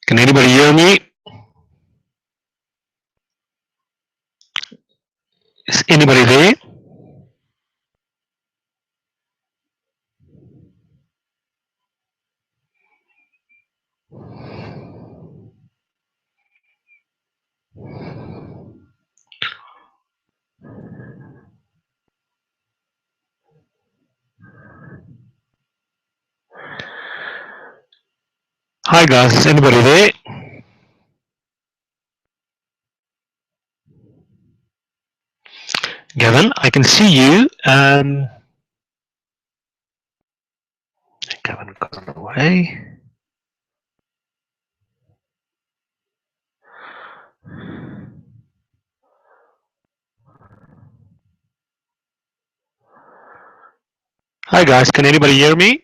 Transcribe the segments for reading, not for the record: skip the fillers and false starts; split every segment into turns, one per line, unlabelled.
Can anybody hear me? Is anybody there? Hi guys, is anybody there? Gavin, I can see you. Gavin got away. Hi guys, can anybody hear me?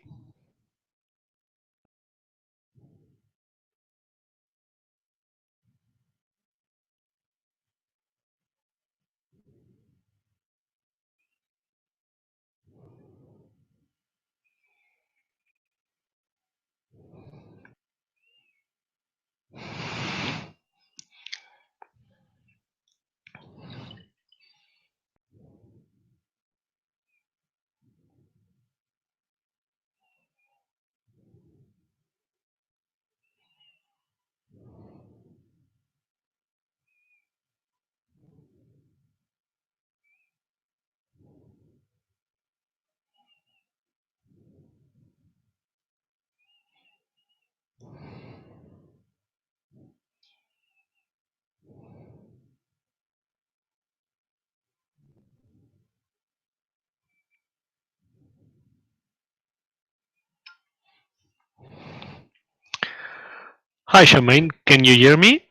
Hi Charmaine, can you hear me?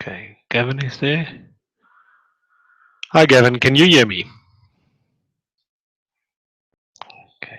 Okay, Gavin is there. Hi Gavin, can you hear me? Okay.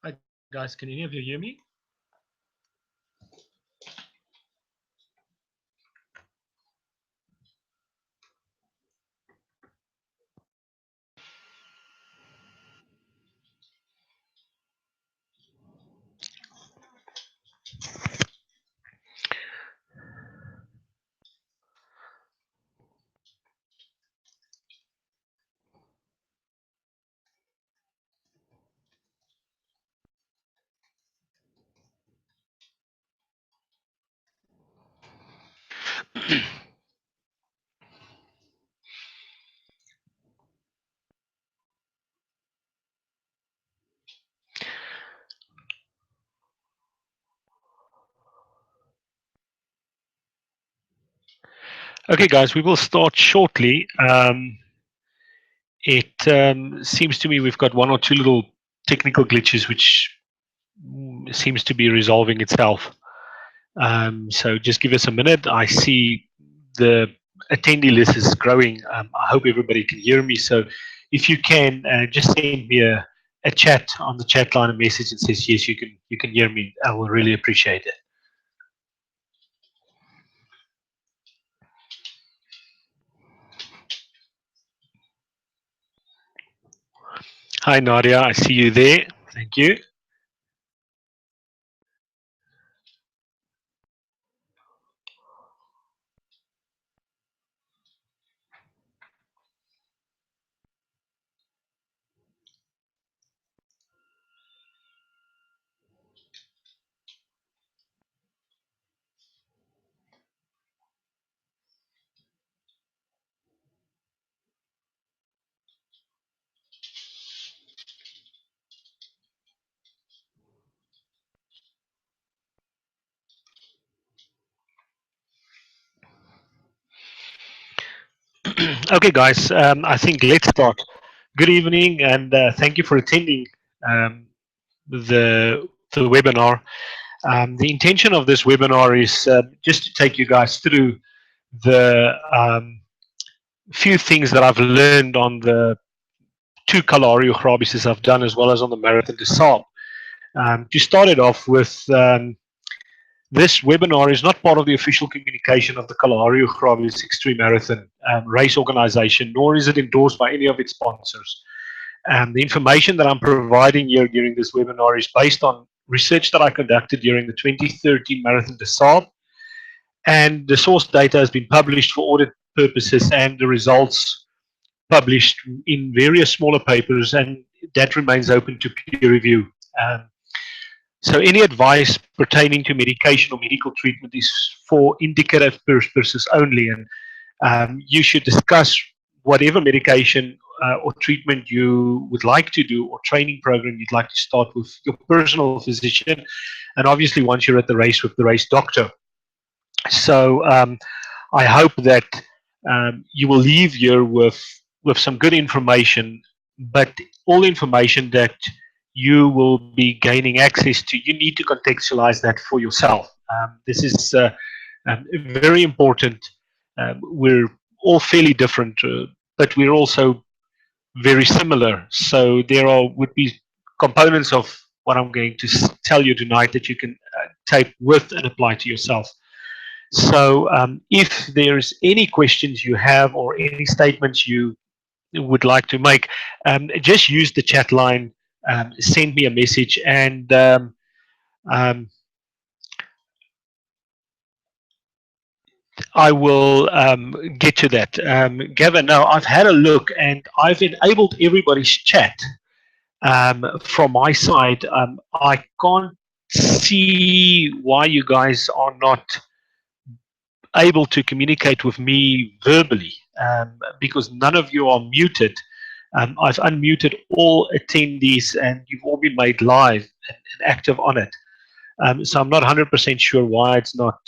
Hi guys, can any of you hear me? Okay guys, we will start shortly. It seems to me we've got one or two little technical glitches which seems to be resolving itself. So just give us a minute. I see the attendee list is growing. I hope everybody can hear me. So if you can, just send me a chat on the chat line, a message that says yes, you can hear me. I will really appreciate it. Hi Nadia, I see you there. Thank you. Okay, guys, I think let's start. Good evening, and thank you for attending um, the webinar. The intention of this webinar is just to take you guys through the few things that I've learned on the two Kalahari Grabises I've done, as well as on the Marathon des Sables. To start it off with, this webinar is not part of the official communication of the Kalahari Grabis Extreme Marathon race organization, nor is it endorsed by any of its sponsors. The information that I'm providing here during this webinar is based on research that I conducted during the 2013 Marathon des Sables, and the source data has been published for audit purposes, and the results published in various smaller papers, and that remains open to peer review. Um, so any advice pertaining to medication or medical treatment is for indicative purposes only, and you should discuss whatever medication or treatment you would like to do, or training program you'd like to start with your personal physician, and obviously once you're at the race, with the race doctor. So I hope that you will leave here with some good information, but all information that you will be gaining access to, you need to contextualize that for yourself. This is very important. We're all fairly different, but we're also very similar. So there are would be components of what I'm going to tell you tonight that you can take with and apply to yourself. So if there's any questions you have, or any statements you would like to make, just use the chat line, send me a message, and um, I will get to that. Gavin, now I've had a look, and I've enabled everybody's chat from my side. I can't see why you guys are not able to communicate with me verbally, because none of you are muted. I've unmuted all attendees, and you've all been made live and active on it. So I'm not 100% sure why it's not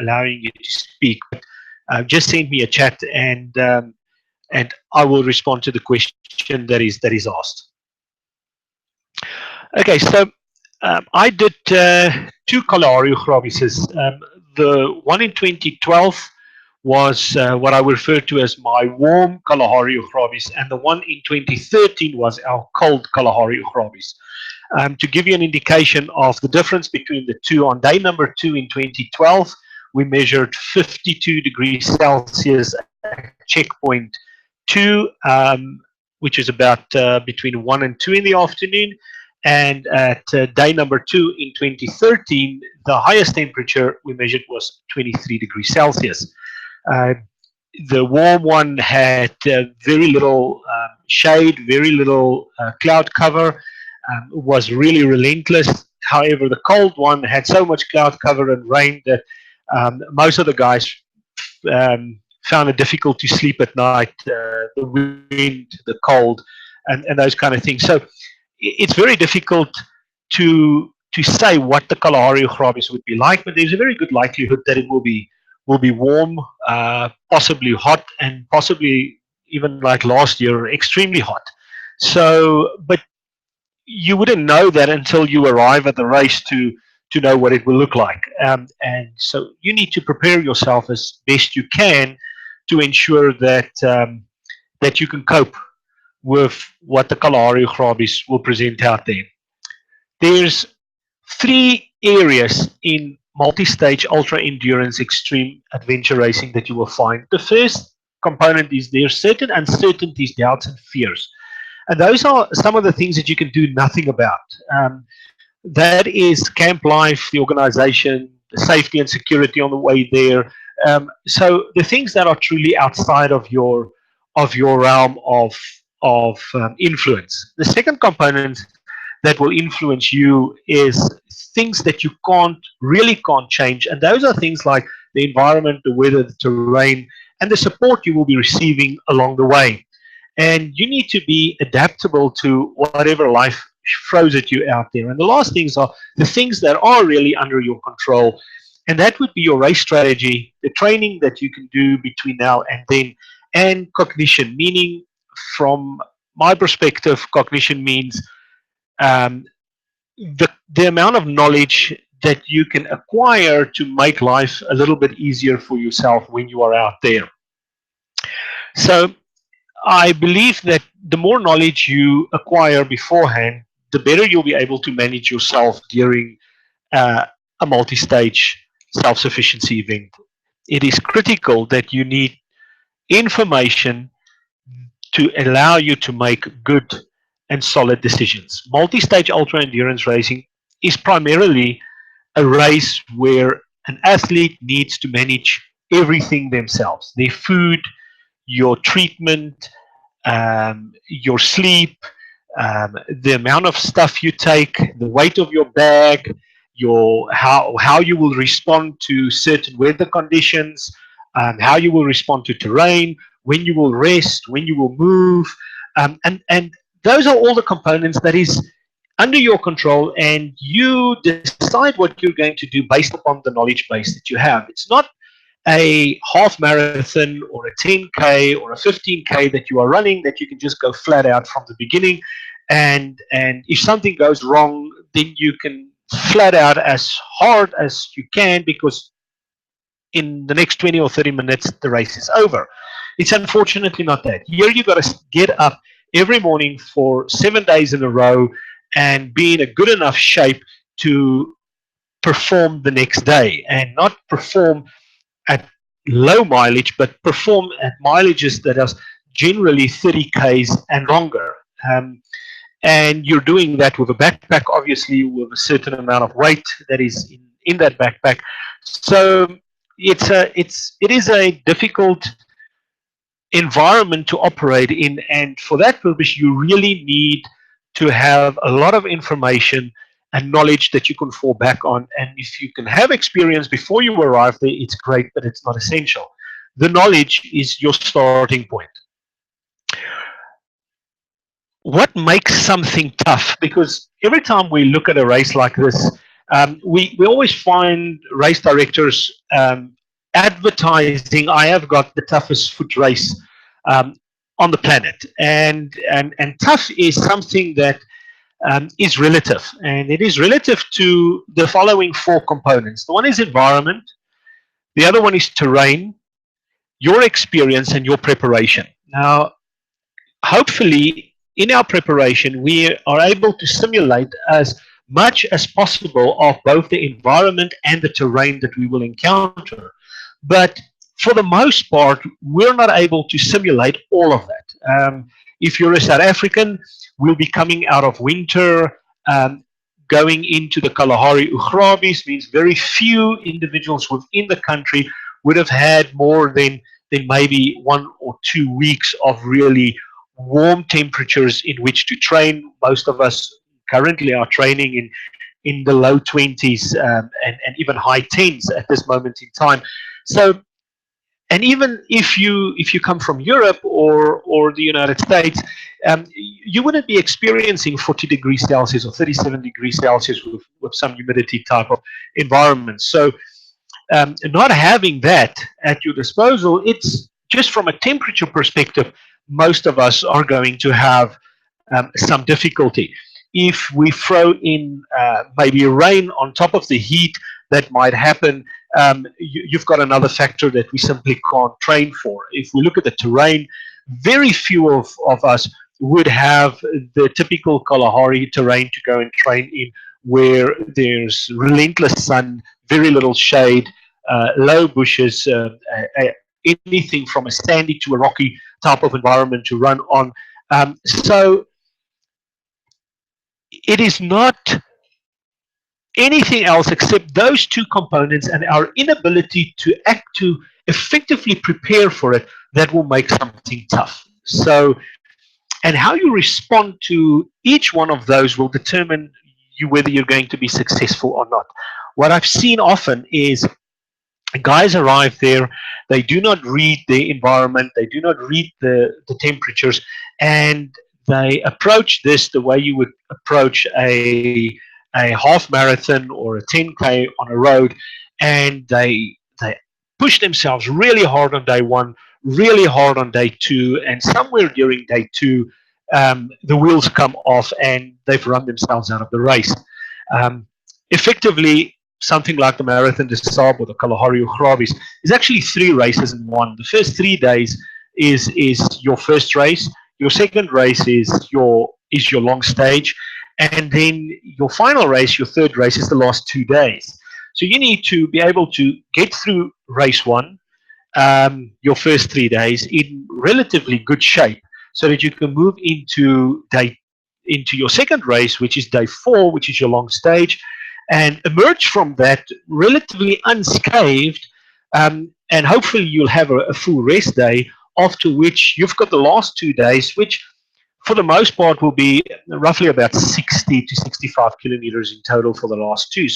allowing you to speak. But just send me a chat, and I will respond to the question that is asked. Okay, so I did two Kalahari Grabises. The one in 2012 was what I refer to as my warm Kalahari Grabis, and the one in 2013 was our cold Kalahari Grabis. To give you an indication of the difference between the two, on day number 2 in 2012, we measured 52 degrees Celsius at checkpoint 2, which is about between 1 and 2 in the afternoon. And at day number 2 in 2013, the highest temperature we measured was 23 degrees Celsius. Uh, the warm one had very little shade, very little cloud cover, was really relentless. However, the cold one had so much cloud cover and rain that most of the guys found it difficult to sleep at night. The wind, the cold, and those kind of things. So it's very difficult to say what the Kalahari Grabis would be like, but there's a very good likelihood that it will be warm, possibly hot, and possibly even like last year, extremely hot. So, but you wouldn't know that until you arrive at the race to know what it will look like. And so you need to prepare yourself as best you can to ensure that you can cope with what the Kalahari Grabis will present out there. There's three areas in multi-stage ultra-endurance extreme adventure racing that you will find. The first component is there's certain uncertainties, doubts, and fears. And those are some of the things that you can do nothing about. That is camp life, the organization, the safety and security on the way there. So the things that are truly outside of your realm of influence. The second component that will influence you is things that you can't change, and those are things like the environment, the weather, the terrain, and the support you will be receiving along the way. And you need to be adaptable to whatever life throws at you out there. And the last things are the things that are really under your control, and that would be your race strategy, the training that you can do between now and then, and cognition, meaning from my perspective, cognition means um, the amount of knowledge that you can acquire to make life a little bit easier for yourself when you are out there. So I believe that the more knowledge you acquire beforehand, the better you'll be able to manage yourself during uh, a multi stage self sufficiency event. It is critical that you need information to allow you to make good and solid decisions. Multi stage ultra endurance racing is primarily a race where an athlete needs to manage everything themselves: their food, your treatment, your sleep, the amount of stuff you take, the weight of your bag, your how you will respond to certain weather conditions, how you will respond to terrain, when you will rest, when you will move, and those are all the components that is under your control, and you decide what you're going to do based upon the knowledge base that you have. It's not a half marathon or a 10K or a 15K that you are running that you can just go flat out from the beginning, and if something goes wrong, then you can flat out as hard as you can, because in the next 20 or 30 minutes the race is over. It's unfortunately not that. Here you got to get up every morning for 7 days in a row and be in a good enough shape to perform the next day, and not perform at low mileage, but perform at mileages that are generally 30 Ks and longer. And you're doing that with a backpack, obviously, with a certain amount of weight that is in that backpack. So it is a difficult environment to operate in, and for that purpose, you really need to have a lot of information and knowledge that you can fall back on. And if you can have experience before you arrive there, it's great, but it's not essential. The knowledge is your starting point. What makes something tough? Because every time we look at a race like this, we always find race directors advertising, I have got the toughest foot race um, on the planet. And tough is something that is relative. And it is relative to the following four components. The one is environment, the other one is terrain, your experience, and your preparation. Now, hopefully, in our preparation, we are able to simulate as much as possible of both the environment and the terrain that we will encounter. But for the most part, we're not able to simulate all of that. If you're a South African, we'll be coming out of winter, um, going into the Kalahari Ugrabis, means very few individuals within the country would have had more than maybe 1 or 2 weeks of really warm temperatures in which to train. Most of us currently are training in the low 20s, and even high 10s at this moment in time. So, and even if you come from Europe or the United States, you wouldn't be experiencing 40 degrees Celsius or 37 degrees Celsius with some humidity type of environment. So not having that at your disposal, it's just from a temperature perspective, most of us are going to have some difficulty. If we throw in maybe rain on top of the heat that might happen, you've got another factor that we simply can't train for. If we look at the terrain, very few of us would have the typical Kalahari terrain to go and train in, where there's relentless sun, very little shade, low bushes, anything from a sandy to a rocky type of environment to run on. So it is not anything else except those two components and our inability to effectively prepare for it that will make something tough. So, and how you respond to each one of those will determine whether you're going to be successful or not. What I've seen often is guys arrive there, they do not read the environment, they do not read the temperatures, and they approach this the way you would approach a half marathon or a 10K on a road, and they push themselves really hard on day one, really hard on day 2, and somewhere during day 2, the wheels come off and they've run themselves out of the race. Um, Effectively, something like the Marathon des Sables or the Kalahari or Grabis is actually 3 races in one. The first 3 days is your first race. Your second race is your long stage, and then your final race, your third race, is the last 2 days. So you need to be able to get through race 1, your first 3 days in relatively good shape, so that you can move into your second race, which is day 4, which is your long stage, and emerge from that relatively unscathed, and hopefully you'll have a full rest day, after which you've got the last 2 days, which for the most part will be roughly about 60 to 65 kilometers in total for the last 2.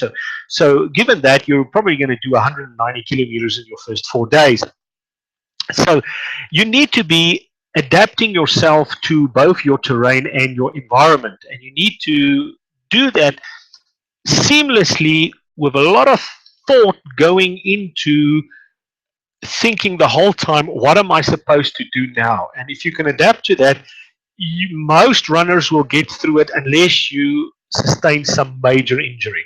So given that, you're probably going to do 190 kilometers in your first 4 days. So you need to be adapting yourself to both your terrain and your environment, and you need to do that seamlessly with a lot of thought going into thinking the whole time, what am I supposed to do now? And if you can adapt to that, most runners will get through it unless you sustain some major injury.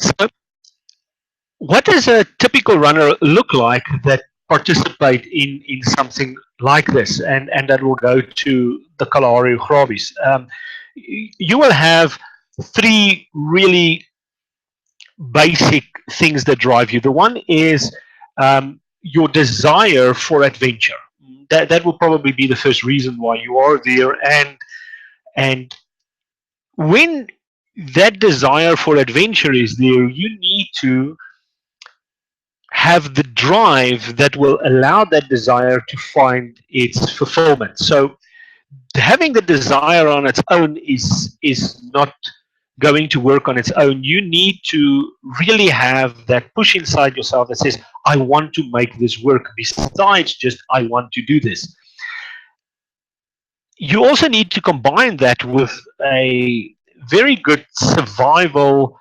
So what does a typical runner look like that participate in something like this, and that will go to the Kalahari Grabis? You will have 3 really basic things that drive you. The one is your desire for adventure. That will probably be the first reason why you are there, and when that desire for adventure is there, you need to have the drive that will allow that desire to find its fulfillment. So having the desire on its own is not going to work on its own. You need to really have that push inside yourself that says, I want to make this work, besides just I want to do this. You also need to combine that with a very good survival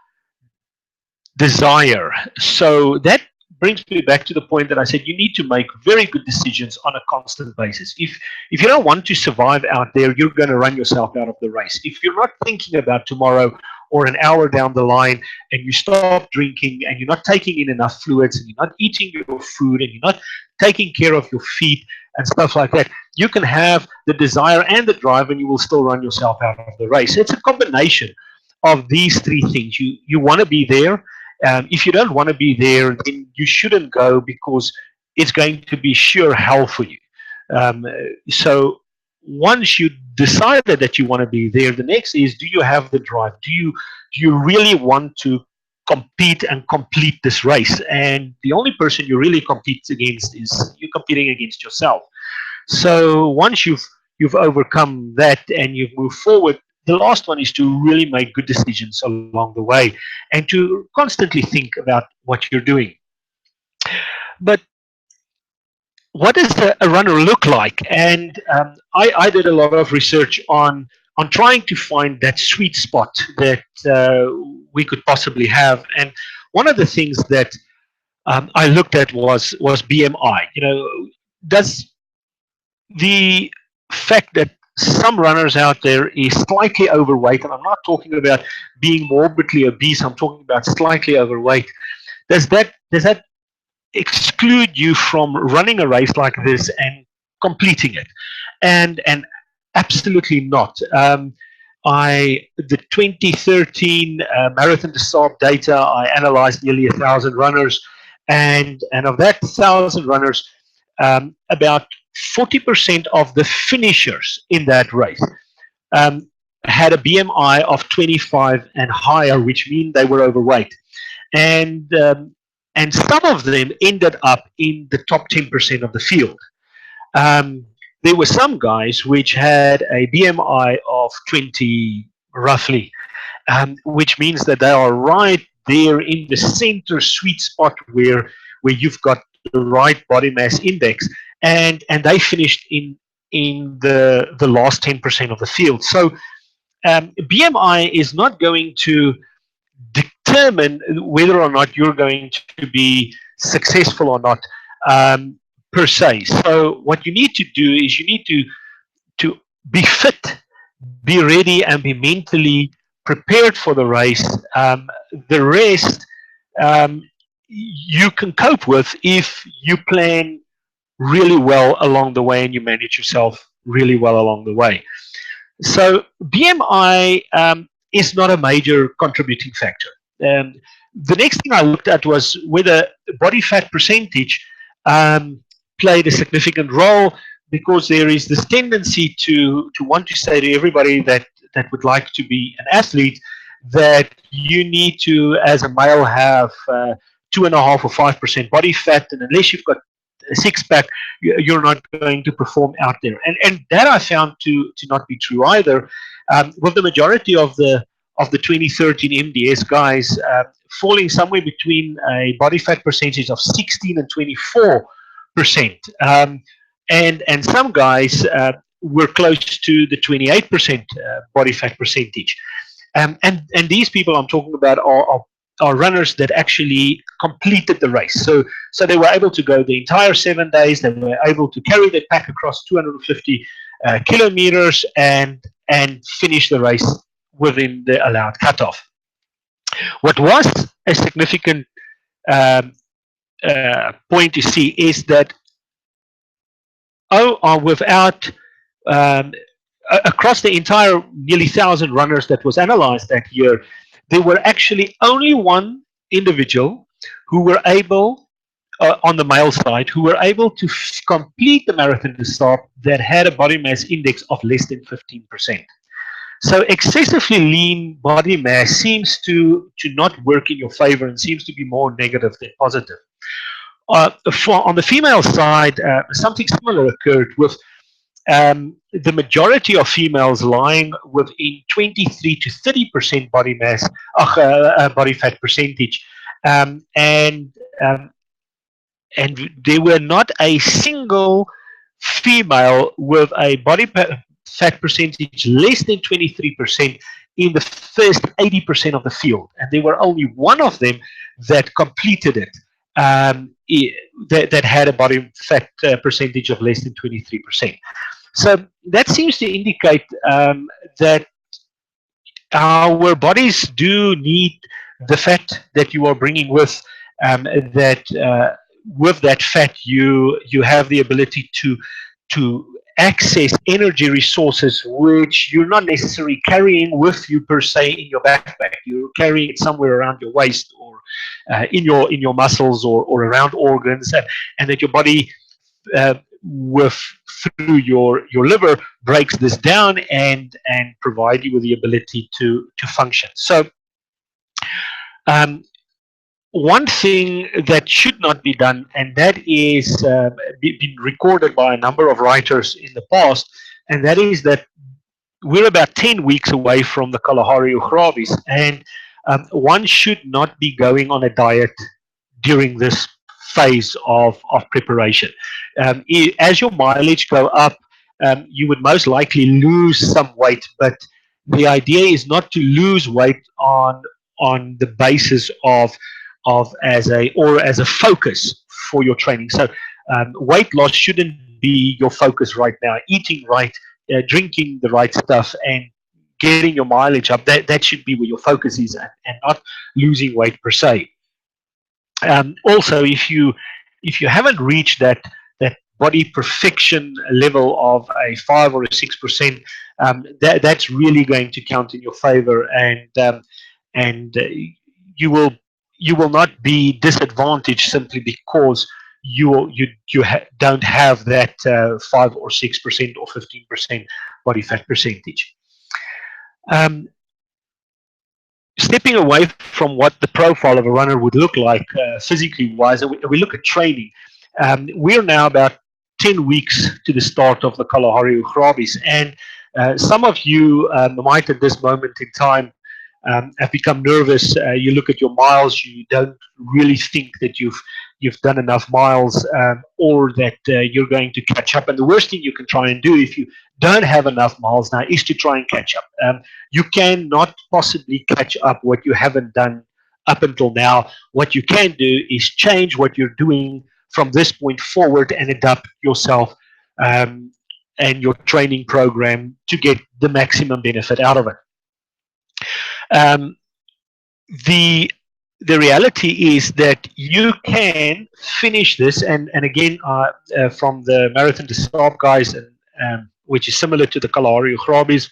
desire. So that brings me back to the point that I said you need to make very good decisions on a constant basis. If you don't want to survive out there, you're going to run yourself out of the race. If you're not thinking about tomorrow or an hour down the line, and you stop drinking, and you're not taking in enough fluids, and you're not eating your food, and you're not taking care of your feet and stuff like that, you can have the desire and the drive, and you will still run yourself out of the race. It's a combination of these 3 things. You want to be there. If you don't want to be there, then you shouldn't go, because it's going to be sheer hell for you. So once you decided that you want to be there, the next is, do you have the drive? Do you really want to compete and complete this race? And the only person you really compete against is you're competing against yourself. So once you've overcome that and you've moved forward, the last one is to really make good decisions along the way, and to constantly think about what you're doing. But what does a runner look like? And I did a lot of research on trying to find that sweet spot that we could possibly have. And one of the things that I looked at was BMI. Does the fact that some runners out there is slightly overweight, and I'm not talking about being morbidly obese, I'm talking about slightly overweight, does that exclude you from running a race like this and completing it? And absolutely not. The 2013 Marathon des Sables data, I analyzed nearly 1,000 runners, and of that 1,000 runners, about 40% of the finishers in that race um, had a BMI of 25 and higher, which means they were overweight. And some of them ended up in the top 10% of the field. Um, there were some guys which had a BMI of 20 roughly, which means that they are right there in the center sweet spot where you've got the right body mass index, and they finished in the last 10% of the field. So BMI is not going to determine whether or not you're going to be successful or not. um, per se. So what you need to do is you need to be fit, be ready, and be mentally prepared for the race. The rest um, you can cope with if you plan really well along the way and you manage yourself really well along the way. So BMI is not a major contributing factor. Um, the next thing I looked at was whether body fat percentage um, played a significant role, because there is this tendency to want to say to everybody that would like to be an athlete that you need to, as a male, have 2.5 or 5% body fat, and unless you've got a six pack, you're not going to perform out there. And that I found to not be true either. With the majority of the 2013 MDS guys falling somewhere between a body fat percentage of 16 and 24%, and some guys were close to the 28% body fat percentage. And these people I'm talking about are runners that actually completed the race. So they were able to go the entire 7 days. They were able to carry their pack across 250 kilometers and finish the race within the allowed cutoff. What was a significant point to see is that without across the entire nearly 1,000 runners that was analyzed that year, there were actually only one individual who were able, on the male side, who were able to complete the marathon to start that had a body mass index of less than 15%. So excessively lean body mass seems to not work in your favor and seems to be more negative than positive. On the female side, something similar occurred with the majority of females lying within 23 to 30% body mass, body fat percentage, and there were not a single female with a body fat percentage less than 23% in the first 80% of the field, and there were only one of them that completed it. That had a body fat percentage of less than 23%. So that seems to indicate that our bodies do need the fat that you are bringing with. That with that fat, you have the ability to access energy resources which you're not necessarily carrying with you per se in your backpack. You're carrying it somewhere around your waist or in your muscles or around organs, and that your body with through your liver breaks this down and provide you with the ability to function. So one thing that should not be done, and that is been recorded by a number of writers in the past, and that is that we're about 10 weeks away from the Kalahari Ugrabis, and one should not be going on a diet during this phase of preparation. As your mileage go up, you would most likely lose some weight, but the idea is not to lose weight on the basis of as a focus for your training. So weight loss shouldn't be your focus right now. Eating right, drinking the right stuff, and getting your mileage up, that should be where your focus is, and not losing weight per se. Also, if you haven't reached that body perfection level of a 5 or 6%, that's really going to count in your favor, and you will not be disadvantaged simply because you don't have that 5 or 6% or 15% body fat percentage. Stepping away from what the profile of a runner would look like physically wise, and we look at training. We're now about 10 weeks to the start of the Kalahari Ugrabis, and some of you might at this moment in time have become nervous. You look at your miles, you don't really think that you've done enough miles, or that you're going to catch up. And the worst thing you can try and do if you don't have enough miles now is to try and catch up. You cannot possibly catch up what you haven't done up until now. What you can do is change what you're doing from this point forward and adapt yourself and your training program to get the maximum benefit out of it. Um, the the reality is that you can finish this, and again, from the Marathon des Saab guys, and which is similar to the Kalahari Ugrabis,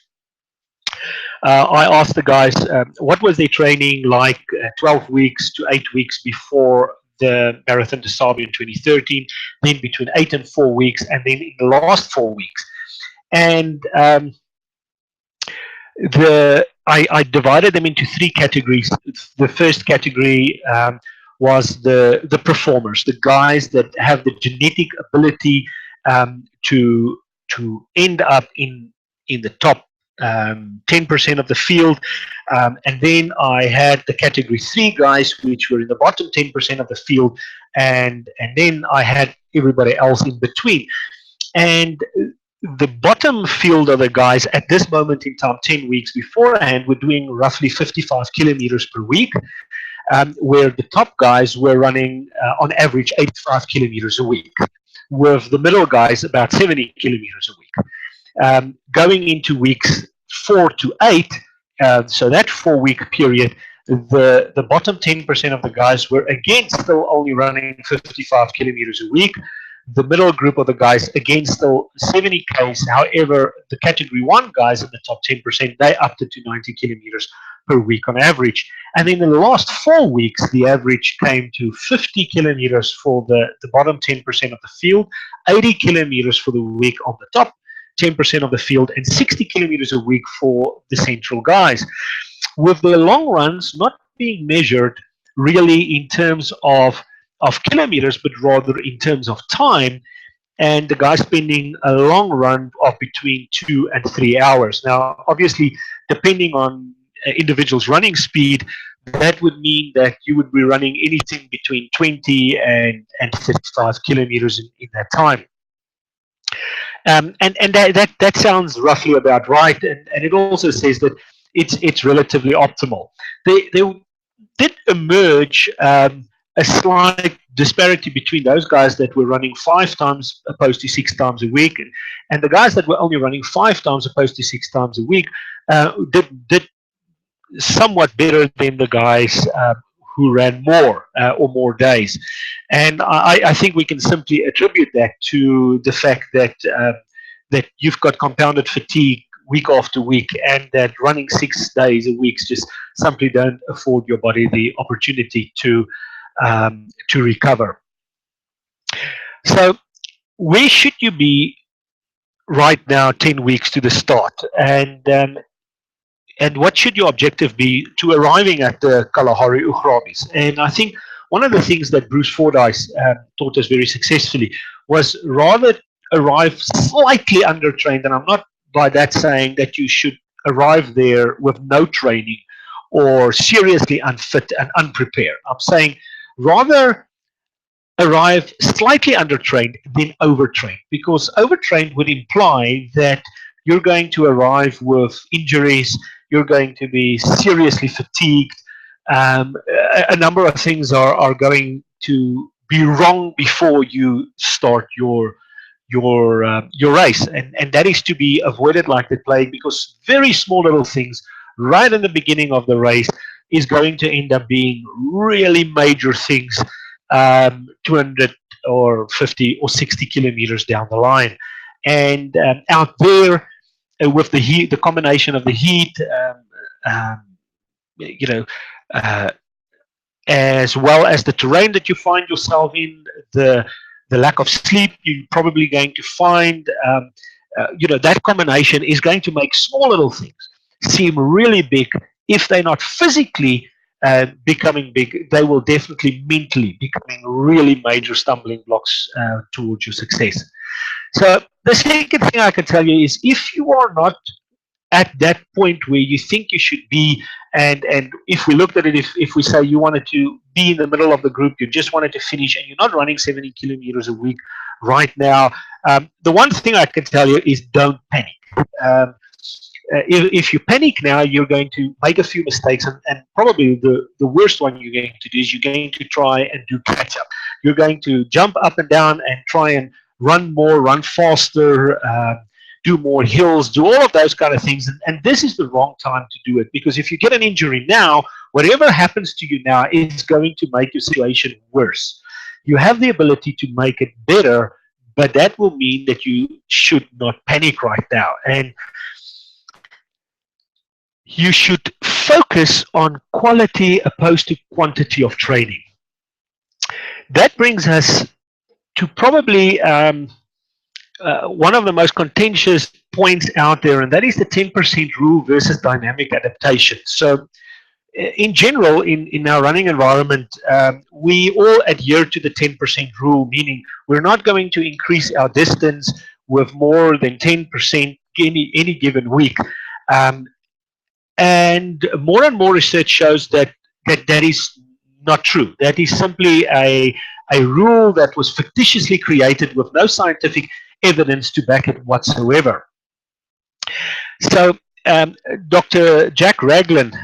I asked the guys what was their training like 12 weeks to 8 weeks before the Marathon des Saab in 2013, then between 8 and 4 weeks, and then in the last 4 weeks. And I divided them into three categories. The first category was the performers, the guys that have the genetic ability to end up in the top 10% of the field. And then I had the category 3 guys, which were in the bottom 10% of the field, and then I had everybody else in between. And the bottom field of the guys at this moment in time, 10 weeks beforehand, were doing roughly 55 kilometers per week, where the top guys were running on average 85 kilometers a week, with the middle guys about 70 kilometers a week. Going into weeks 4 to 8, so that 4-week period, the bottom 10% of the guys were again still only running 55 kilometers a week. The middle group of the guys again still 70 k's. However, the category 1 guys in the top 10%, they upped it to 90 kilometers per week on average. And then in the last 4 weeks, the average came to 50 kilometers for the bottom 10% of the field, 80 kilometers for the week on the top 10% of the field, and 60 kilometers a week for the central guys, with their long runs not being measured really in terms of kilometers, but rather in terms of time, and the guy spending a long run of between 2 and 3 hours. Now, obviously, depending on individuals' running speed, that would mean that you would be running anything between 20 and 35 kilometers in that time. And that sounds roughly about right, and it also says that it's relatively optimal. They did emerge a slight disparity between those guys that were running 5 times opposed to 6 times a week, and the guys that were only running 5 times opposed to 6 times a week did somewhat better than the guys who ran more or more days. And I think we can simply attribute that to the fact that that you've got compounded fatigue week after week, and that running 6 days a week just simply don't afford your body the opportunity to recover. So where should you be right now 10 weeks to the start, and what should your objective be to arriving at the Kalahari Ugrabis? And I think one of the things that Bruce Fordyce taught us very successfully was rather arrive slightly undertrained, and I'm not by that saying that you should arrive there with no training or seriously unfit and unprepared. I'm saying rather arrive slightly undertrained than overtrained, because overtrained would imply that you're going to arrive with injuries, you're going to be seriously fatigued, a number of things are going to be wrong before you start your race, and that is to be avoided like the plague, because very small little things right in the beginning of the race is going to end up being really major things 200 or 50 or 60 kilometers down the line. And out there, with the heat, the combination of the heat, you know, as well as the terrain that you find yourself in, the lack of sleep you're probably going to find, that combination is going to make small little things seem really big. If they're not physically becoming big, they will definitely mentally becoming really major stumbling blocks towards your success. So the second thing I can tell you is, if you are not at that point where you think you should be, and if we looked at it, if we say you wanted to be in the middle of the group, you just wanted to finish, and you're not running 70 kilometers a week right now, the one thing I can tell you is don't panic. If you panic now, you're going to make a few mistakes, and probably the worst one you're going to do is you're going to try and do catch up. You're going to jump up and down and try and run more, run faster, do more hills, do all of those kind of things. And this is the wrong time to do it, because if you get an injury now, whatever happens to you now is going to make your situation worse. You have the ability to make it better, but that will mean that you should not panic right now. And you should focus on quality opposed to quantity of training. That brings us to probably one of the most contentious points out there, and that is the 10% rule versus dynamic adaptation. So in general, in our running environment, we all adhere to the 10% rule, meaning we're not going to increase our distance with more than 10% any given week. And more research shows that is not true. That is simply a rule that was fictitiously created with no scientific evidence to back it whatsoever. So Dr. Jack Ragland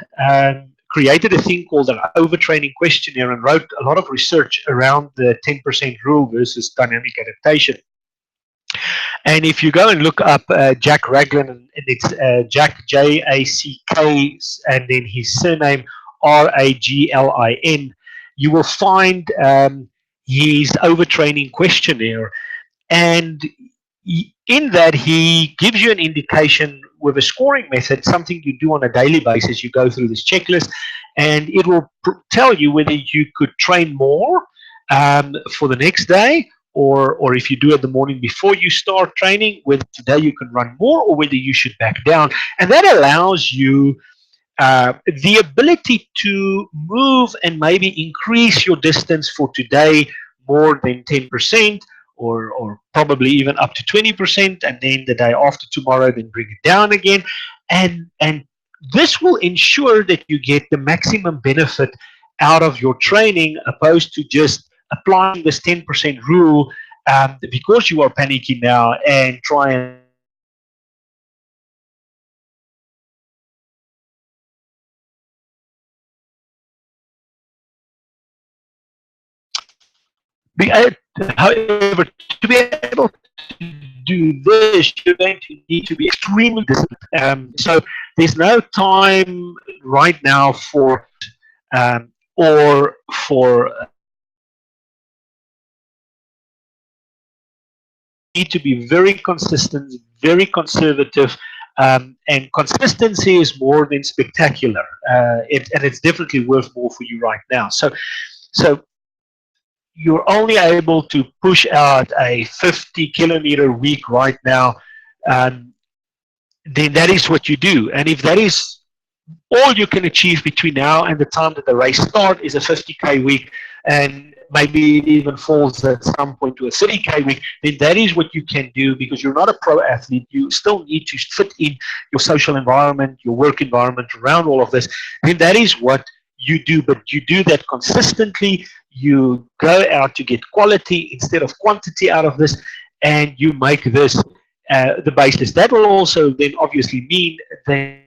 created a thing called an overtraining questionnaire and wrote a lot of research around the 10% rule versus dynamic adaptation. And if you go and look up Jack Ragland, and it's Jack, J-A-C-K, and then his surname, R-A-G-L-I-N, you will find his overtraining questionnaire. And in that, he gives you an indication with a scoring method, something you do on a daily basis. You go through this checklist, and it will tell you whether you could train more for the next day, or if you do it the morning before you start training, whether today you can run more or whether you should back down. And that allows you the ability to move and maybe increase your distance for today more than 10%, or probably even up to 20%, and then the day after tomorrow, then bring it down again. And this will ensure that you get the maximum benefit out of your training, opposed to just applying this 10% rule because you are panicking now and try and however, to be able to do this, you're going to need to be extremely disciplined. So there's no time right now for or for need to be very consistent, very conservative, and consistency is more than spectacular, and it's definitely worth more for you right now. So you're only able to push out a 50-kilometer week right now, then that is what you do. And if that is all you can achieve between now and the time that the race starts is a 50K week, and maybe it even falls at some point to a 30K week, then that is what you can do, because you're not a pro athlete. You still need to fit in your social environment, your work environment around all of this. Then that is what you do, but you do that consistently. You go out to get quality instead of quantity out of this, and you make this the basis. That will also then obviously mean that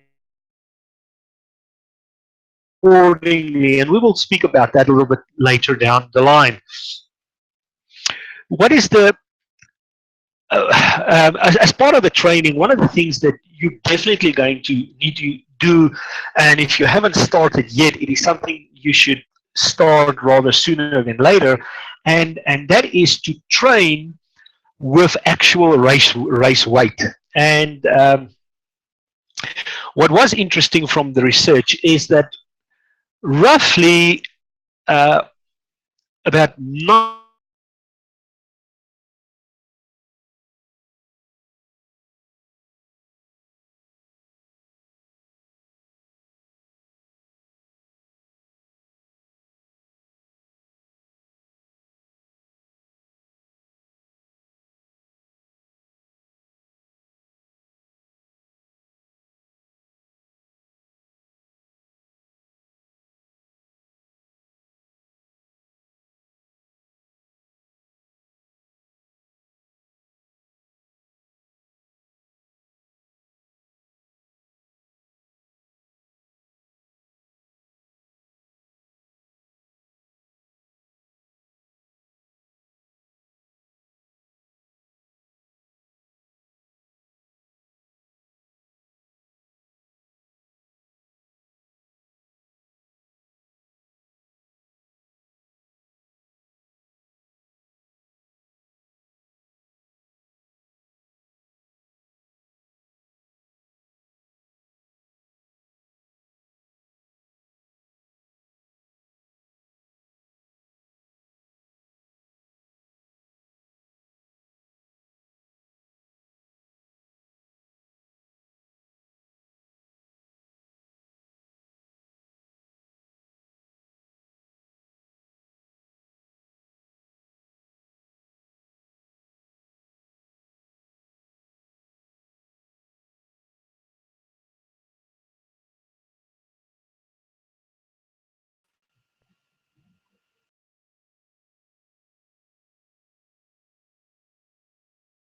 accordingly, and we will speak about that a little bit later down the line. What is the as part of the training, one of the things that you're definitely going to need to do, and if you haven't started yet, it is something you should start rather sooner than later, and that is to train with actual race weight. And what was interesting from the research is that roughly about 9